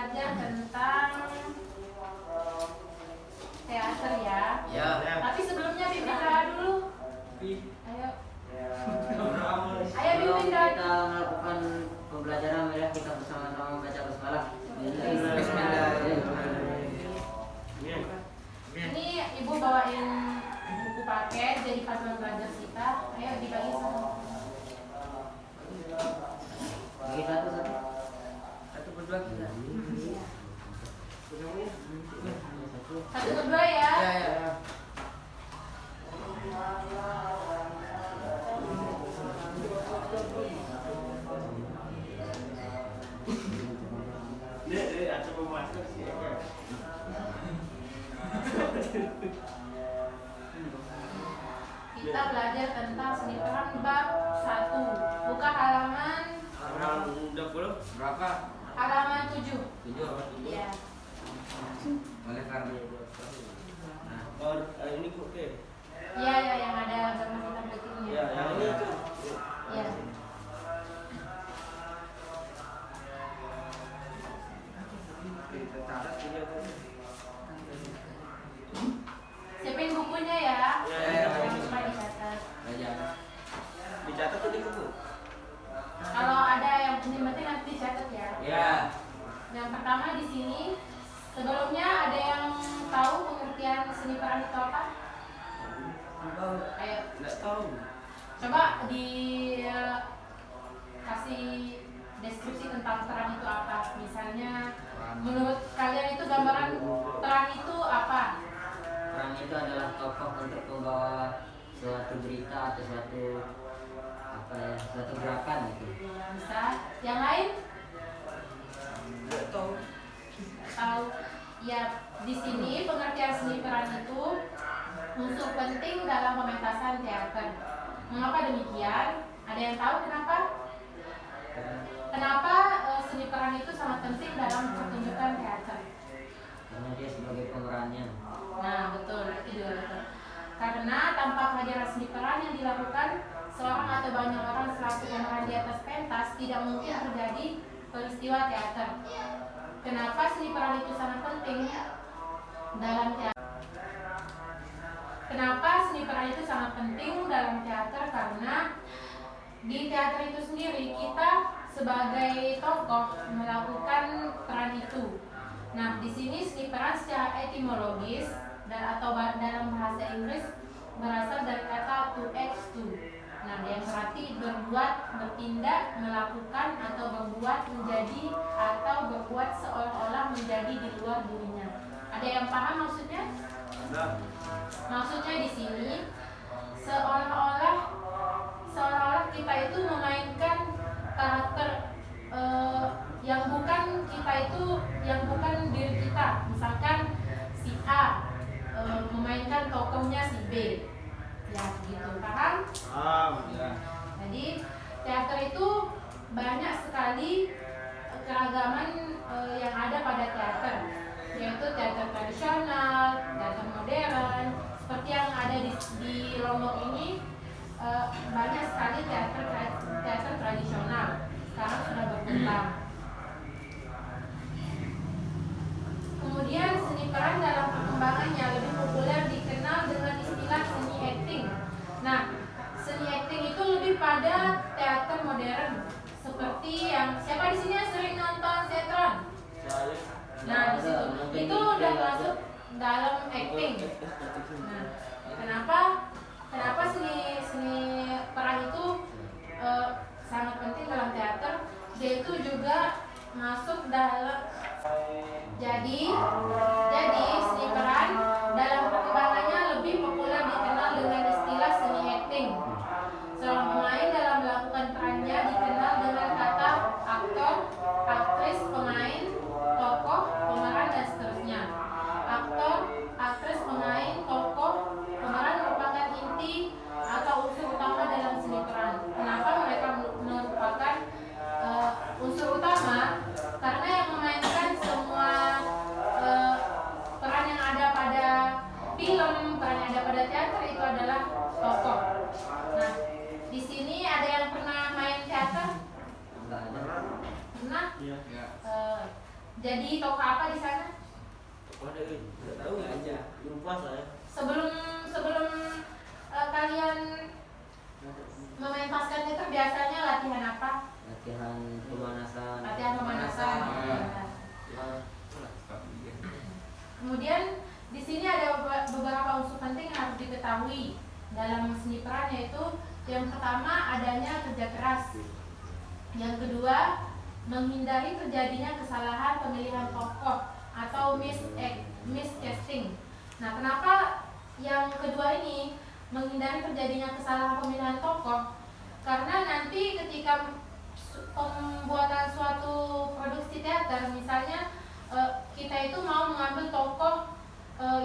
belajar tentang teater ya. Ya. Tapi sebelumnya Bimbing doa dulu. Ayo. Ayo Sebelum Bimbing doa. kita melakukan pembelajaran, mari kita bersama-sama membaca basmalah. Ini ibu bawain buku paket jadi panduan belajar kita. Ayo dibagi sama. Bagi satu berdua kita. Satu berdua ya. Ya. Kita belajar tentang seni peran bab 1. Buka halaman Berapa? halaman 7. 7. Iya. Oleh karena ini kok oke. Iya ya yang ada gambar hitam putihnya. Ya, yang ini tuh. Iya. Siapin bukunya ya. Ya. Jangan lupa dicatat. Dicatat tuh di buku. Kalau ada yang penting-penting nanti dicatat ya. Ya. Yang pertama di sini, sebelumnya ada yang tahu pengertian seni peran itu apa? Ayo, Enggak tahu. coba di kasih deskripsi tentang peran itu apa. Misalnya, menurut kalian itu gambaran peran itu apa? Peran itu adalah tokoh untuk membawa suatu berita atau suatu gerakan gitu. Bisa. Yang lain? Enggak tahu. Tahu? Ya, di sini pengertian seni peran itu unsur penting dalam pementasan teater. Mengapa demikian? Ada yang tahu kenapa? Kenapa seni peran itu sangat penting dalam pertunjukan teater? Karena dia sebagai pemerannya. Nah, betul, itu juga betul. Karena tanpa kehadiran seni peran yang dilakukan seorang atau banyak orang selaku pemeran di atas pentas, tidak mungkin terjadi peristiwa teater. Kenapa seni peran itu sangat penting dalam teater? Kenapa seni peran itu sangat penting dalam teater? Karena di teater itu sendiri kita sebagai tokoh melakukan peran itu. Nah, di sini seni peran secara etimologis dan atau dalam bahasa Inggris berasal dari kata to act to. Nah, yang berarti berbuat, bertindak, melakukan atau berbuat menjadi atau berbuat seolah-olah menjadi di luar dirinya. Ada yang paham maksudnya? Maksudnya di sini seolah-olah kita itu memainkan karakter yang bukan kita itu, yang bukan diri kita. Misalkan si A memainkan tokohnya si B. Ya, gitu. Paham? Ya. Jadi teater itu banyak sekali keragaman yang ada pada teater, yaitu teater tradisional, teater modern. Seperti yang ada di Lombok ini, banyak sekali teater tradisional. Sekarang sudah berkembang. Kemudian seni peran dalam perkembangannya lebih populer dikenal dengan istilah seni acting. Nah, seni acting itu lebih pada teater modern, seperti yang siapa di sini yang sering nonton sinetron? Nah, di situ itu udah masuk dalam acting. Nah, kenapa seni peran itu sangat penting dalam teater? Dia itu juga masuk dalam jadi seni peran dalam perkembangannya lebih populer dikenal dengan istilah seni acting. Seorang pemain dalam melakukan perannya dikenal dengan kata aktor, aktris, pemain, tokoh, pemeran, dan seterusnya. Aktor, aktris, pemain, tokoh, pemeran merupakan inti atau unsur utama dalam seni peran. Kenapa mereka merupakan unsur utama? Karena yang memainkan semua peran yang ada pada film, peran yang ada pada teater itu adalah tokoh. Nah, di sini ada yang pernah main teater? Enggak ada. Pernah? Iya. jadi tokoh apa di sana? Ada nggak tahu ya aja. Lupa saya. Sebelum sebelum kalian mementaskan itu biasanya latihan apa? Latihan pemanasan. Latihan pemanasan. Kemudian di sini ada beberapa unsur penting yang harus diketahui dalam seni peran, yaitu yang pertama adanya kerja keras. Yang kedua, menghindari terjadinya kesalahan pemilihan tokoh atau miscasting. Nah, kenapa yang kedua ini menghindari terjadinya kesalahan pemilihan tokoh? Karena nanti ketika pembuatan suatu produksi teater, misalnya kita itu mau mengambil tokoh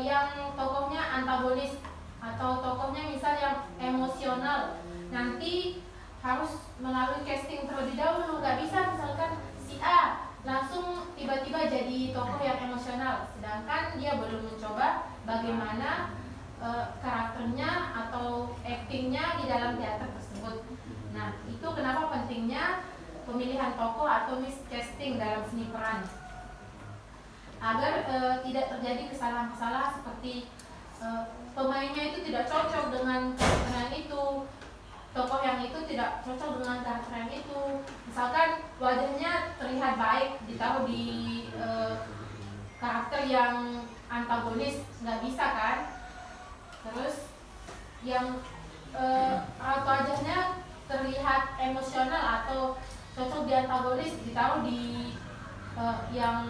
yang tokohnya antagonis atau tokohnya misal yang emosional, nanti harus melalui casting terlebih dahulu. Gak bisa misalkan si A langsung tiba-tiba jadi tokoh yang emosional, sedangkan dia belum mencoba bagaimana karakternya atau actingnya di dalam teater tersebut. Nah, itu kenapa pentingnya pemilihan tokoh atau miscasting dalam seni peran, agar tidak terjadi kesalahan-kesalahan seperti pemainnya itu tidak cocok dengan karakter yang itu, tokoh yang itu tidak cocok dengan karakter yang itu. Misalkan wajahnya terlihat baik ditaruh di karakter yang antagonis, nggak bisa kan. Terus yang wajahnya terlihat emosional atau cocok di antagonis ditaruh di yang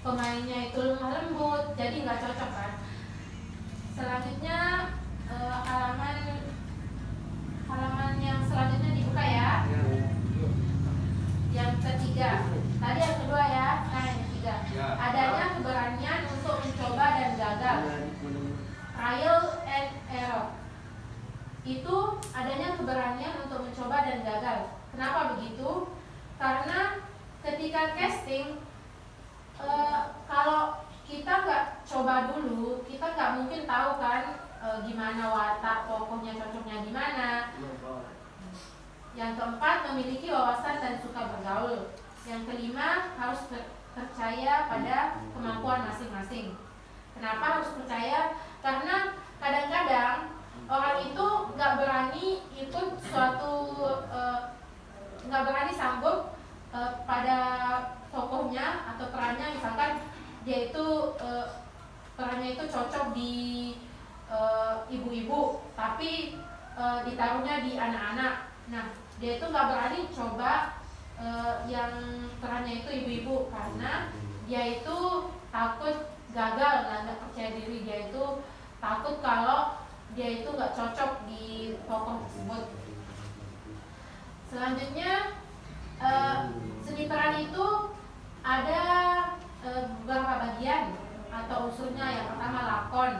pemainnya itu lemah lembut, jadi nggak cocok kan. Selanjutnya halaman yang selanjutnya dibuka ya. Yang ketiga, tadi yang kedua ya, nah yang ketiga, adanya keberanian untuk mencoba dan gagal, trial and error. Itu adanya keberanian untuk mencoba dan gagal. Kenapa begitu? Karena ketika casting, kalau kita nggak coba dulu, kita nggak mungkin tahu kan gimana watak tokohnya, cocoknya gimana. Yang keempat, memiliki wawasan dan suka bergaul. Yang kelima, harus percaya pada kemampuan masing-masing. Kenapa harus percaya? Karena kadang-kadang orang itu nggak berani ikut nggak berani sanggup pada tokohnya atau perannya. Misalkan dia itu perannya itu cocok di ibu-ibu, tapi ditaruhnya di anak-anak. Nah, dia itu nggak berani coba yang perannya itu ibu-ibu karena dia itu takut gagal, nggak percaya diri. Dia itu takut kalau dia itu nggak cocok di tokoh tersebut. Selanjutnya, seni peran itu ada beberapa bagian atau unsurnya. Yang pertama lakon,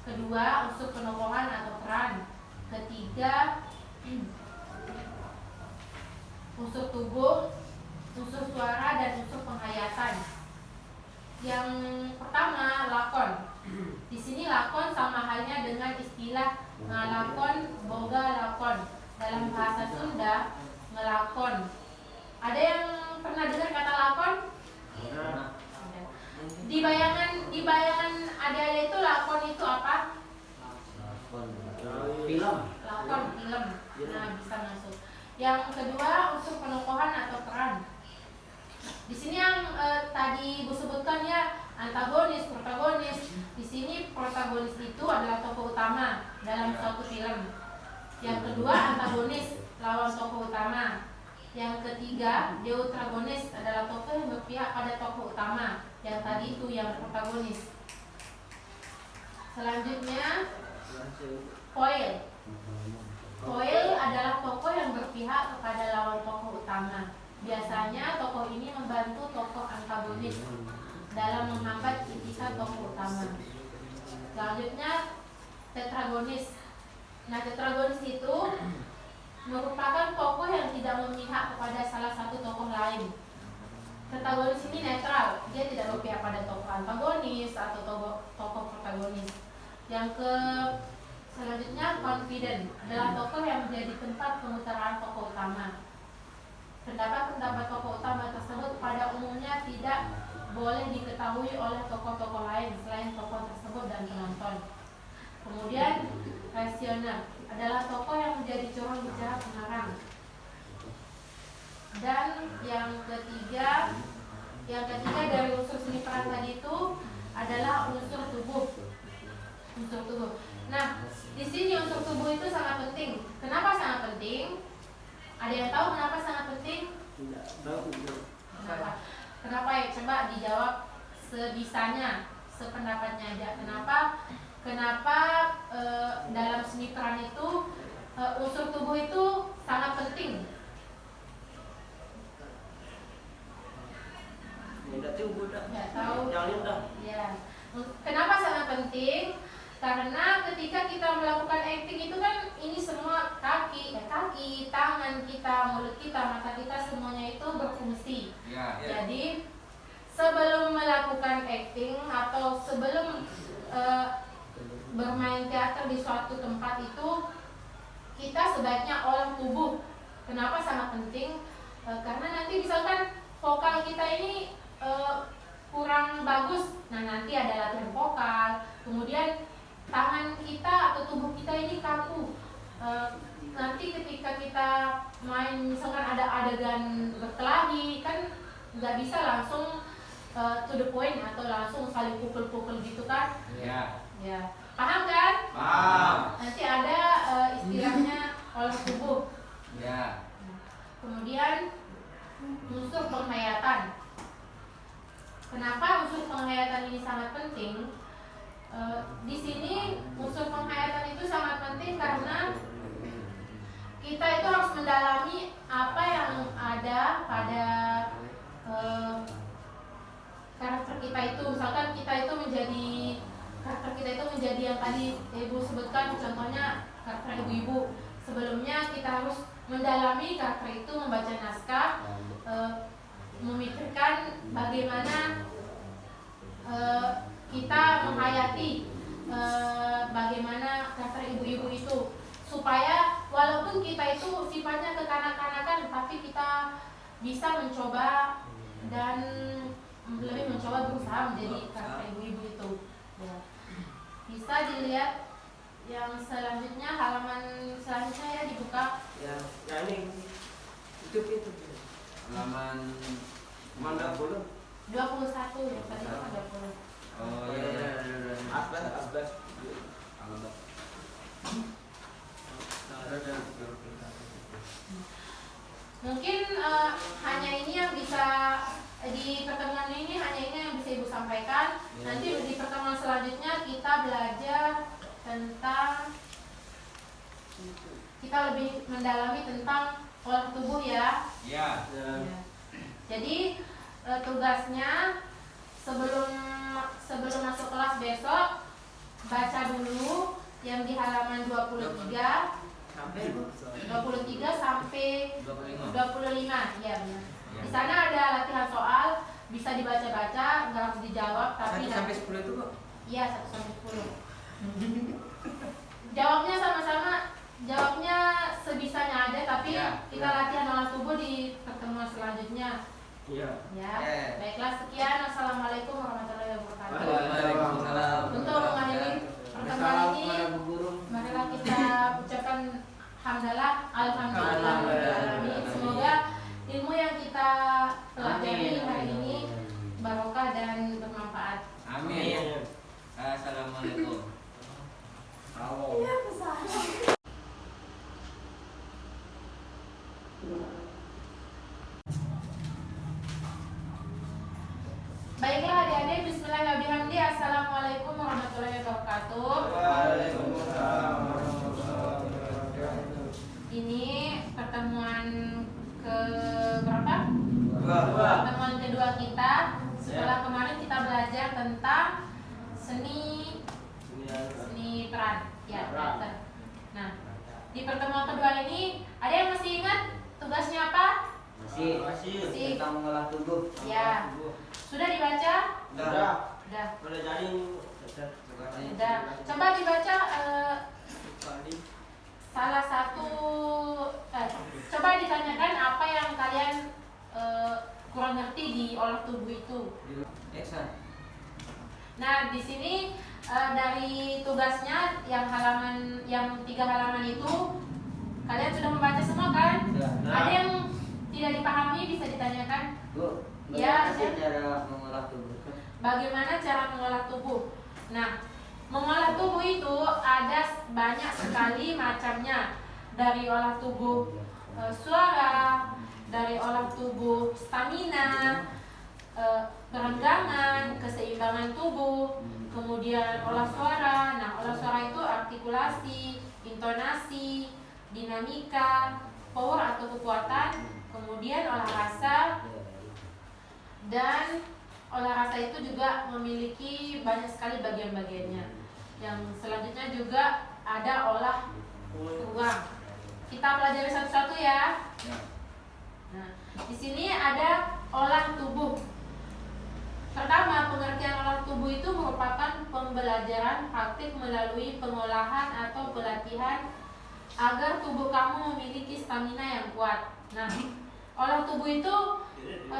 kedua unsur penokohan atau peran, ketiga unsur tubuh, unsur suara, dan unsur penghayatan. Yang pertama lakon. Di sini lakon sama halnya dengan istilah ngalakon, boga lakon. Dalam bahasa Sunda, ngelakon. Ada yang pernah dengar kata lakon? Di bayangan adik-adik itu lakon itu apa? Film. Lakon, film. Nah, bisa masuk. Yang kedua unsur penokohan atau peran. Di sini yang tadi Ibu sebutkan ya, antagonis, protagonis. Di sini protagonis itu adalah tokoh utama dalam suatu film. Yang kedua antagonis, lawan tokoh utama. Yang ketiga deuteragonis, adalah tokoh yang berpihak pada tokoh utama. Yang tadi itu yang protagonis. Selanjutnya foil. Foil adalah tokoh yang berpihak kepada lawan tokoh utama. Biasanya tokoh ini membantu tokoh antagonis dalam menghambat intisar tokoh utama. Selanjutnya tetragonis. Nah, tetragonis itu merupakan tokoh yang tidak memihak kepada salah satu tokoh lain. Tetragonis ini netral, dia tidak berpihak pada tokoh antagonis atau tokoh protagonis. Selanjutnya confident, adalah tokoh yang menjadi tempat pemutaran tokoh utama. Pendapat-pendapat tokoh utama tersebut pada umumnya tidak boleh diketahui oleh tokoh-tokoh lain selain tokoh tersebut dan penonton. Kemudian rasioner adalah tokoh yang menjadi corong bicara pengarang. Dan yang ketiga dari unsur seni peran tadi itu adalah unsur tubuh. Unsur tubuh. Nah, di sini unsur tubuh itu sangat penting. Kenapa sangat penting? Ada yang tahu kenapa sangat penting? Tidak tahu. Kenapa ya? Coba dijawab sebisanya, sependapatnya aja. Kenapa dalam seni peran itu unsur tubuh itu sangat penting? Nggak tahu. Ya. Kenapa sangat penting? Karena ketika kita melakukan acting itu kan ini semua kaki, tangan kita, mulut kita, mata kita semuanya itu berfungsi. Jadi sebelum melakukan acting atau sebelum bermain teater di suatu tempat itu kita sebaiknya olah tubuh. Kenapa sangat penting? Karena nanti misalkan vokal kita ini kurang bagus, nah nanti ada latihan vokal. Kemudian tangan kita atau tubuh kita ini kaku. Nanti ketika kita main misalkan ada adegan berkelahi kan nggak bisa langsung to the point atau langsung saling pukul-pukul gitu kan? Ya. Paham kan? Paham. Nanti ada istilahnya olah tubuh. Ya. Kemudian unsur penghayatan. Kenapa unsur penghayatan ini sangat penting? Di sini unsur penghayatan itu sangat penting karena kita itu harus mendalami apa yang ada pada karakter kita itu. Misalkan karakter kita itu menjadi yang tadi Ibu sebutkan, contohnya karakter ibu-ibu. Sebelumnya kita harus mendalami karakter itu, membaca naskah, memikirkan bagaimana kita menghayati bagaimana karakter ibu-ibu itu, supaya walaupun kita itu sifatnya kekanak-kanakan, tapi kita bisa mencoba dan lebih mencoba berusaha menjadi karakter ibu-ibu itu. Ya. Bisa dilihat yang selanjutnya, halaman selanjutnya ya, dibuka. Ya, ini itu Halaman mana boleh? 21 ya, tadi kan 20. Oh iya. Abbas. Mungkin hanya ini yang bisa di pertemuan ini, hanya ini yang bisa Ibu sampaikan. Nanti di pertemuan selanjutnya kita belajar tentang, kita lebih mendalami tentang olah tubuh ya. Ya. Jadi tugasnya sebelum masuk kelas besok, baca dulu yang di halaman 23 sampai 25. Ya benar. Di sana ada latihan soal, bisa dibaca-baca, nggak harus dijawab, tapi 1 sampai 10 itu kok? Iya, 1 sampai 10. Jawabnya sama-sama, jawabnya sebisanya aja, tapi kita latihan olah tubuh di pertemuan selanjutnya. Iya. Ya. Baiklah, sekian. Assalamualaikum warahmatullahi wabarakatuh. Waalaikumsalam. Untuk mengakhiri pertemuan ini, marilah kita ucapkan hamdalah, alhamdulillah. Semoga ilmu yang kita pelajari hari ini barokah dan bermanfaat. Amin. Assalamualaikum. Baiklah adik-adik, bismillahirrahmanirrahim. Assalamualaikum warahmatullahi wabarakatuh. Waalaikumsalam warahmatullahi wabarakatuh. Ini pertemuan ke berapa? Dua. Pertemuan kedua kita. Setelah kemarin kita belajar tentang seni peran, ya, teater. Nah, di pertemuan kedua ini ada yang masih ingat tugasnya apa? Masih. Tentang mengolah tubuh. Ya. Sudah dibaca? Udah. Udah. Udah jadi. Udah. Coba dibaca salah satu. Coba ditanyakan apa yang kalian kurang ngerti di di olah tubuh itu. Eksan. Nah, di sini dari tugasnya yang 3 halaman itu kalian sudah membaca semua kan? Ya. Ada yang tidak dipahami bisa ditanyakan. Bu, Ya, bagaimana sih cara mengolah tubuh? Bagaimana cara mengolah tubuh? Nah, mengolah tubuh itu ada banyak sekali macamnya. Dari olah tubuh suara, dari olah tubuh stamina, perenggangan, keseimbangan tubuh, kemudian olah suara. Nah, olah suara itu artikulasi, intonasi, dinamika, power atau kekuatan, kemudian olah rasa. Dan olah rasa itu juga memiliki banyak sekali bagian-bagiannya. Yang selanjutnya juga ada olah ruang. Kita pelajari satu-satu ya. Nah, di sini ada olah tubuh. Pertama, pengertian olah tubuh itu merupakan pembelajaran praktik melalui pengolahan atau pelatihan agar tubuh kamu memiliki stamina yang kuat. Nah, olah tubuh itu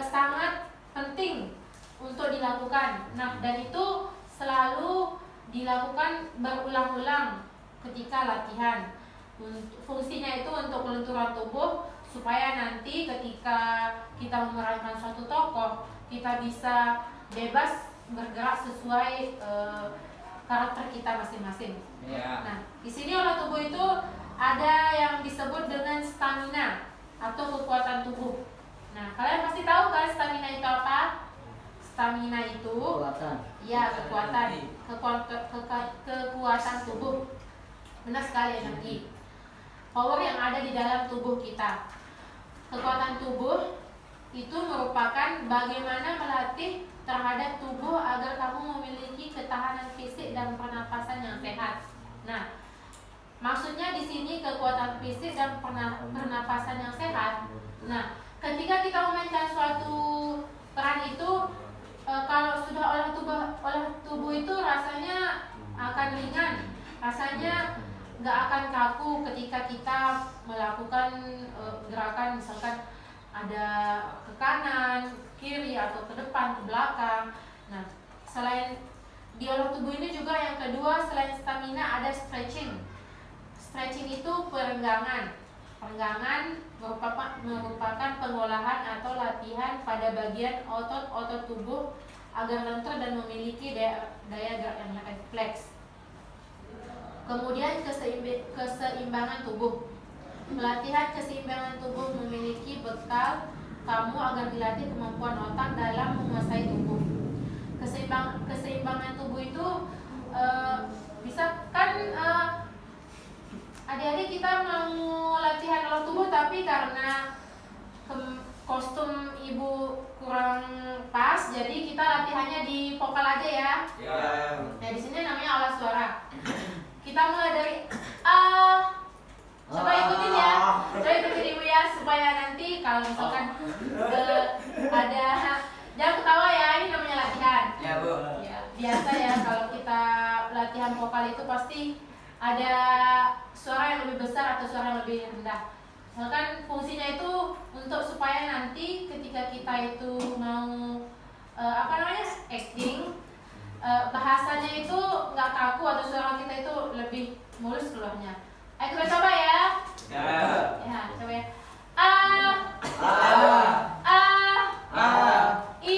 sangat penting untuk dilakukan. Nah, dan itu selalu dilakukan berulang-ulang ketika latihan. Fungsinya itu untuk kelenturan tubuh supaya nanti ketika kita memerankan suatu tokoh, kita bisa bebas bergerak sesuai karakter kita masing-masing. Ya. Nah, di sini olah tubuh itu ada yang disebut dengan stamina atau kekuatan tubuh. Nah, kalian pasti tahu kan stamina itu apa? Stamina itu Kekuatan. ya kekuatan tubuh. Benar sekali energi. Power yang ada di dalam tubuh kita. Kekuatan tubuh itu merupakan bagaimana melatih terhadap tubuh agar kamu memiliki ketahanan fisik dan pernapasan yang sehat. Nah, maksudnya di sini kekuatan fisik dan pernapasan yang sehat. Nah, ketika kita memainkan suatu peran itu, kalau sudah olah tubuh itu rasanya akan ringan, rasanya nggak akan kaku ketika kita melakukan gerakan, misalkan ada ke kanan, kiri, atau ke depan, ke belakang. Nah, selain di olah tubuh ini juga yang kedua selain stamina ada stretching. Stretching itu perenggangan. Perenggangan merupakan pengolahan atau latihan pada bagian otot-otot tubuh agar lentur dan memiliki daya gerak yang refleks. Kemudian keseimbangan tubuh. Pelatihan keseimbangan tubuh memiliki bekal kamu agar dilatih kemampuan otak dalam menguasai tubuh. Keseimbangan tubuh itu bisa kan adik-adik kita mau latihan olah tubuh tapi karena kostum ibu kurang pas, jadi kita latihannya di vokal aja ya. Nah, di sini namanya olah suara. Kita mulai dari coba ikutin ya, coba ikutin ibu ya supaya nanti kalau misalkan ada, jangan ketawa ya, ini namanya latihan. Ya, Bu. Ya, biasa ya kalau kita latihan vokal itu pasti ada suara yang lebih besar atau suara yang lebih rendah. Misalkan fungsinya itu untuk supaya nanti ketika kita itu mau acting, bahasanya itu nggak kaku atau suara kita itu lebih mulus keluarnya. Ayo kita coba ya. Ya, coba ya. A I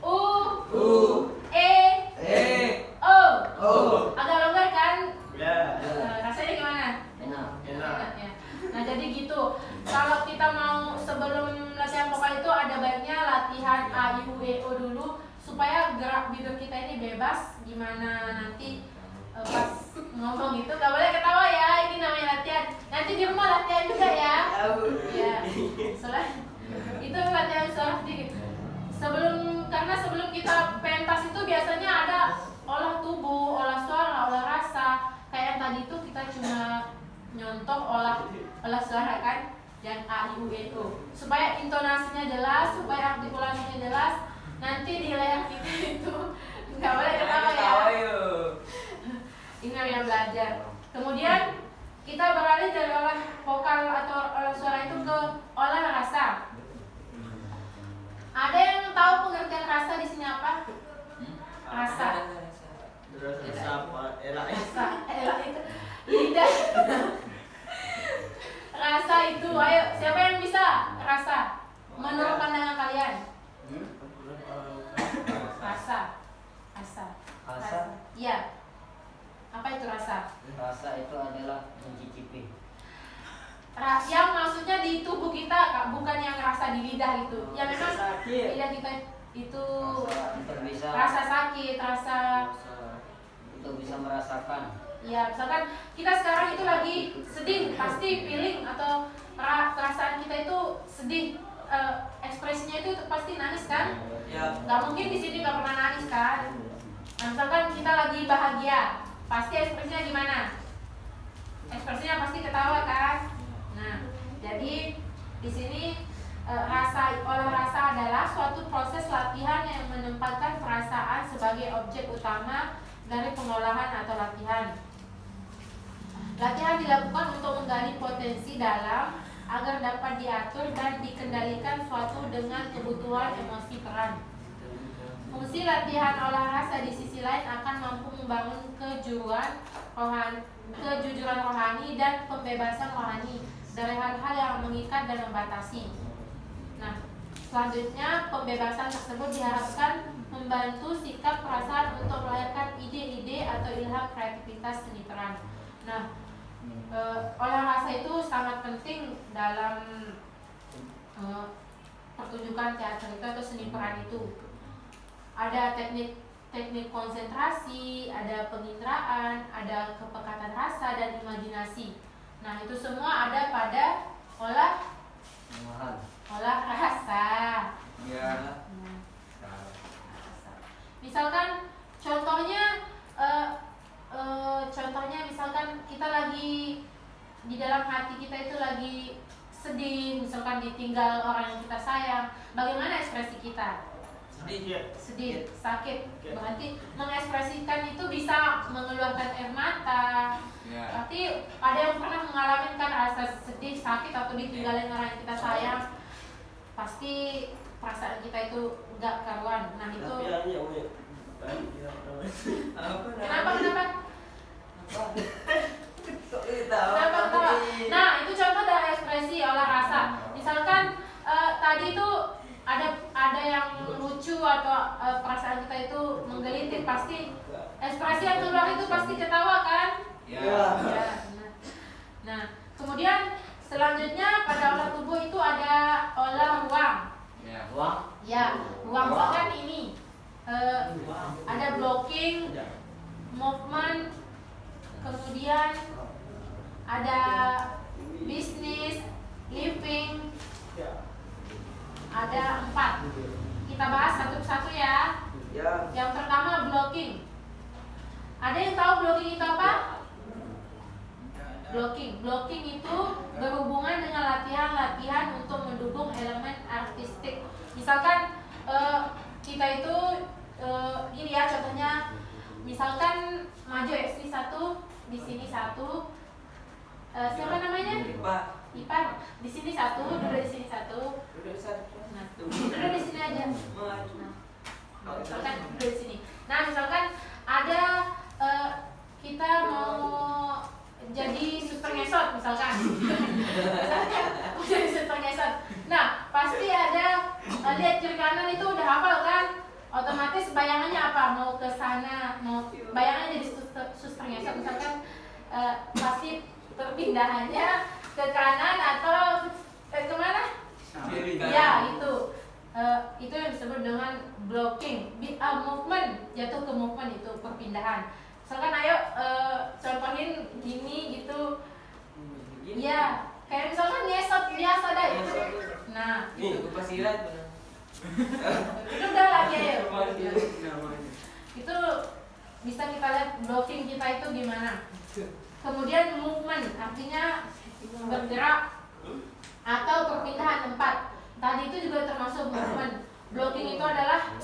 U E O. Agak longgar kan? Rasanya gimana? Enak. Ya. Nah, jadi gitu. Kalau kita mau sebelum latihan vokal itu ada baiknya latihan A I U E O dulu supaya gerak bibir kita ini bebas. Gimana nanti pas ngomong gitu nggak boleh ketawa ya, ini namanya latihan. Nanti di rumah latihan juga ya. Ya. Soalnya itu latihan suara sedikit. Karena sebelum kita pentas itu biasanya ada olah tubuh, olah suara, olah rasa. Kayak yang tadi itu kita cuma nyontoh olah suara kan, yang A I U E O. Supaya intonasinya jelas, supaya artikulasinya jelas. Nanti di layar kita itu nggak boleh ketawa ya. Ini yang belajar. Kemudian kita beralih dari olah vokal atau olah suara itu ke olah rasa. itu? Ayo, siapa yang bisa rasa? Menurut pandangan kalian? Rasa. Rasa? Iya. Apa itu rasa? Rasa itu adalah mencicipi. Yang maksudnya di tubuh kita, Kak, bukan yang rasa di lidah itu. Yang memang Sakit. lidah kita itu Rasa untuk bisa rasa sakit, rasa untuk bisa merasakan. ya, misalkan kita sekarang itu lagi sedih, pasti feeling atau perasaan kita itu sedih, ekspresinya itu pasti nangis kan? Ya. Gak mungkin di sini gak pernah nangis kan? Nah, misalkan kita lagi bahagia, pasti ekspresinya gimana? Ekspresinya pasti ketawa kan? Nah, jadi di sini olah rasa adalah suatu proses latihan yang menempatkan perasaan sebagai objek utama dari pengolahan atau latihan. Latihan dilakukan untuk menggali potensi dalam agar dapat diatur dan dikendalikan suatu dengan kebutuhan emosi peran. Fungsi latihan olah rasa di sisi lain akan mampu membangun kejujuran rohani dan pembebasan rohani dari hal-hal yang mengikat dan membatasi. Nah, selanjutnya pembebasan tersebut diharapkan membantu sikap perasaan untuk melahirkan ide-ide atau ilham kreativitas seni peran. Nah, olah rasa itu sangat penting dalam pertunjukan teater itu atau seni peran itu. Ada teknik konsentrasi, ada penginderaan, ada kepekatan rasa dan imajinasi. Nah, itu semua ada pada olah rasa. Ya. Misalkan contohnya misalkan kita lagi di dalam hati kita itu lagi sedih, misalkan ditinggal orang yang kita sayang, bagaimana ekspresi kita? Sedih, sakit. Berarti mengekspresikan itu bisa mengeluarkan air mata. Berarti ada yang pernah mengalami kan rasa sedih, sakit atau ditinggalin orang yang kita sayang, pasti perasaan kita itu enggak karuan. Nah, itu kenapa? Nah, itu contoh dari ekspresi olah rasa. Misalkan tadi itu ada yang lucu atau perasaan kita itu menggelitik, pasti ekspresi yang keluar itu pasti ketawa kan? Ya. Nah, kemudian selanjutnya pada olah tubuh itu ada olah ruang. Ruang kan ini ada blocking, movement, kemudian ada business, living, ada 4. Kita bahas satu persatu ya. Yang pertama blocking. Ada yang tahu blocking itu apa? Blocking itu berhubungan dengan latihan-latihan untuk mendukung elemen artistik. Misalkan kita itu ini ya contohnya, misalkan maju sini 1, di sini 1. Siapa namanya? Ipan. Di sini 1, duduk di sini 1. Nah, duduk di sini aja. Nah, misalkan duduk di sini. Nah, misalkan ada kita mau jadi super ngesot misalkan. Mau jadi super ngesot. Nah, pasti ada lihat kiri kanan itu udah hafal kan? Otomatis bayangannya apa? Mau ke sana, mau bayangannya jadi suster ngesot misalkan, pasti perpindahannya ke kanan atau kemana? Ya, itu yang disebut dengan blocking. Movement, jatuh ke movement itu perpindahan. Misalkan ayo contohin gini gitu. Ya, kayak misalkan ngesot biasa dah itu. Nah, itu pasti lihat. itu udah lagi ya. Itu bisa kita lihat blocking kita itu gimana. Kemudian movement artinya bergerak atau perpindahan tempat. Tadi itu juga termasuk movement. Blocking itu adalah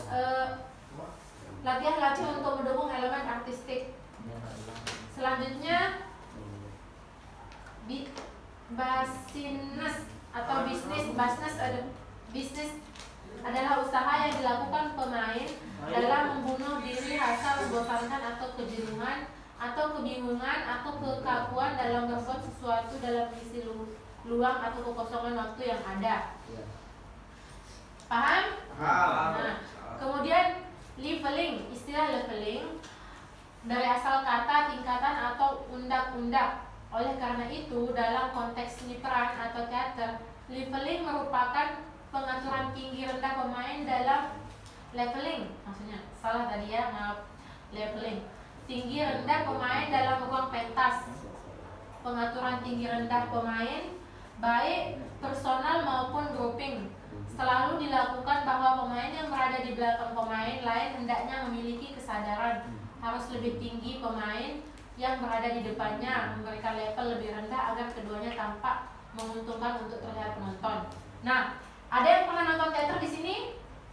latihan-latihan untuk mendukung elemen artistik. Selanjutnya business atau bisnis adalah usaha yang dilakukan pemain dalam membunuh diri rasa membosankan atau kejenuhan atau kebingungan atau kekakuan dalam berbuat sesuatu dalam misi luang atau kekosongan waktu yang ada. Iya. Paham? Paham. Nah, kemudian leveling, istilah leveling dari asal kata tingkatan atau undak-undak. Oleh karena itu, dalam konteks seni peran atau teater, leveling merupakan pengaturan tinggi rendah pemain dalam leveling. Maksudnya, salah tadi ya, maaf. Leveling. Tinggi rendah pemain dalam ruang pentas. Pengaturan tinggi rendah pemain, baik personal maupun grouping, selalu dilakukan bahwa pemain yang berada di belakang pemain lain hendaknya memiliki kesadaran harus lebih tinggi pemain yang berada di depannya, memberikan level lebih rendah agar keduanya tampak menguntungkan untuk terlihat penonton. Nah, ada yang pernah nonton teater di sini?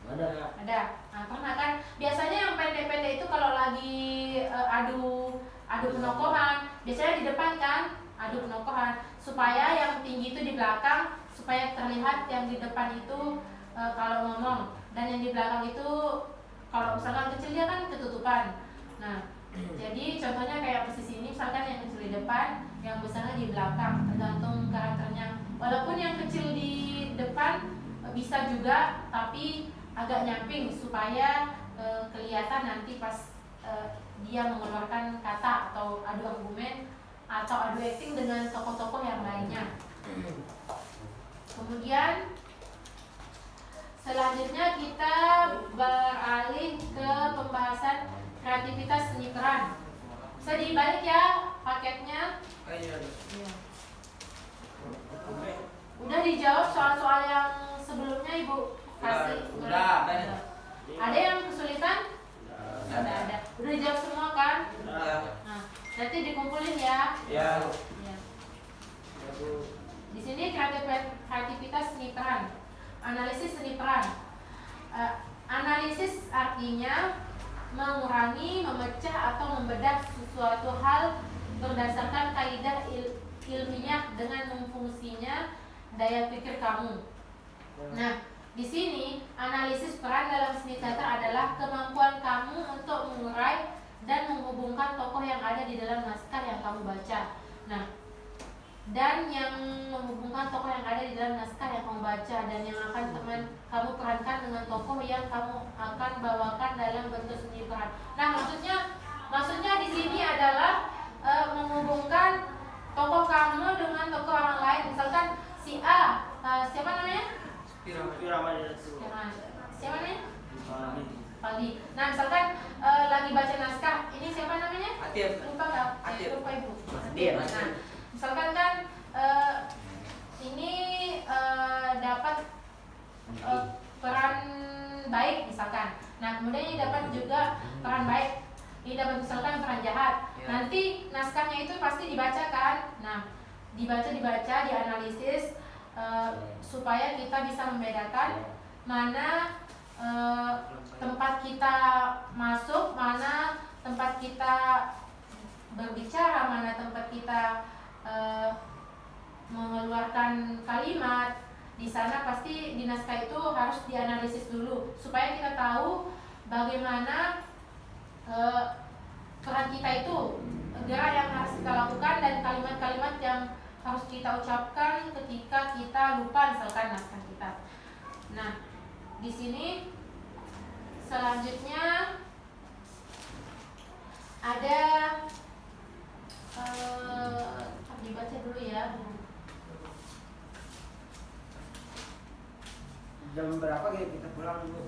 Ada. Ada. Nah, pernah kan? Biasanya yang pendek-pendek itu kalau lagi adu penokohan, biasanya di depan kan adu penokohan, supaya yang tinggi itu di belakang, supaya terlihat yang di depan itu kalau ngomong, dan yang di belakang itu kalau misalkan kecil dia kan ketutupan. Nah, jadi contohnya kayak posisi ini, misalkan yang kecil di depan, yang besarnya di belakang, tergantung karakternya. Walaupun yang kecil di depan bisa juga, tapi agak nyamping supaya kelihatan nanti pas dia mengeluarkan kata atau adu argumen atau adu acting dengan tokoh-tokoh yang lainnya. Kemudian selanjutnya kita beralih ke pembahasan kreativitas seni peran. Bisa dibalik ya paketnya. Iya. Ya. Udah dijawab soal-soal yang sebelumnya Ibu kasih. Udah. Ada yang kesulitan? Ada. Udah dijawab semua kan? Udah. Nah, nanti dikumpulin ya. Ya. Ya. Di sini kreativitas seni peran. Analisis seni peran. Analisis artinya mengurangi, memecah atau membedah sesuatu hal berdasarkan kaidah ilmiah dengan memfungsinya daya pikir kamu. Nah, di sini analisis peran dalam seni teater adalah kemampuan kamu untuk mengurai dan menghubungkan tokoh yang ada di dalam naskah yang kamu baca. Nah, dan yang menghubungkan tokoh yang ada di dalam naskah yang kamu baca dan yang akan kamu perankan dengan tokoh yang kamu akan bawakan dalam bentuk seni peran. Nah, maksudnya di sini adalah menghubungkan tokoh kamu dengan tokoh orang lain. Misalkan si A, siapa namanya? Siapa namanya? Paldi. Nah, misalkan lagi baca naskah, ini siapa namanya? Atif. Lupa nggak? Atif. Lupa Ibu. Dia. Nah, misalkan kan ini dapat peran baik misalkan. Nah, kemudian ini dapat juga peran baik. Ini dapat misalkan peran jahat. Ya. Nanti naskahnya itu pasti dibaca kan? Nah, dibaca, dianalisis supaya kita bisa membedakan mana tempat kita masuk, mana tempat kita berbicara, mana tempat kita mengeluarkan kalimat. Di sana pasti di naskah itu harus dianalisis dulu supaya kita tahu bagaimana peran kita itu, gerak yang harus kita lakukan dan kalimat-kalimat yang harus kita ucapkan ketika kita lupa misalkan naskah kita. Nah, di sini selanjutnya ada dibaca dulu ya. Jam berapa kita pulang dulu?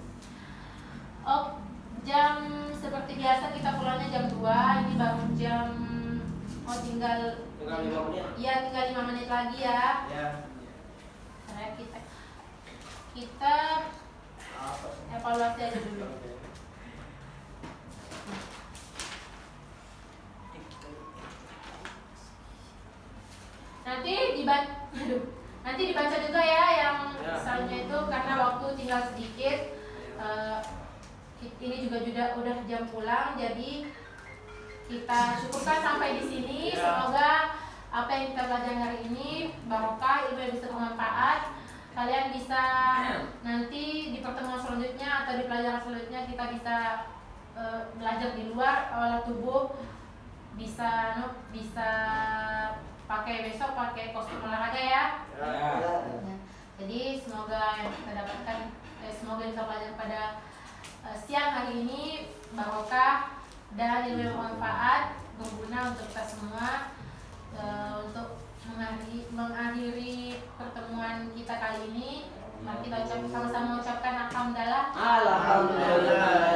Oh, jam seperti biasa kita pulangnya jam 2. Ini baru jam tinggal 5 menit. Iya, tinggal 5 menit lagi ya. Ya. Karena kita evaluasi aja dulu. Nanti dibaca juga ya yang misalnya itu karena waktu tinggal sedikit. Ini juga udah jam pulang, jadi kita cukupkan sampai di sini. Semoga apa yang kita belajar hari ini barokah, ilmu yang bisa bermanfaat. Kalian bisa nanti di pertemuan selanjutnya atau di pelajaran selanjutnya kita bisa belajar di luar, olah tubuh, bisa besok pakai kostum olahraga ya. Ya. Ya. Jadi semoga yang kita dapatkan, semoga bisa belajar pada siang hari ini barokah dan ilmu yang bermanfaat, berguna untuk kita semua. Untuk mengakhiri pertemuan kita kali ini, mari kita sama-sama ucapkan alhamdulillah. Alhamdulillah.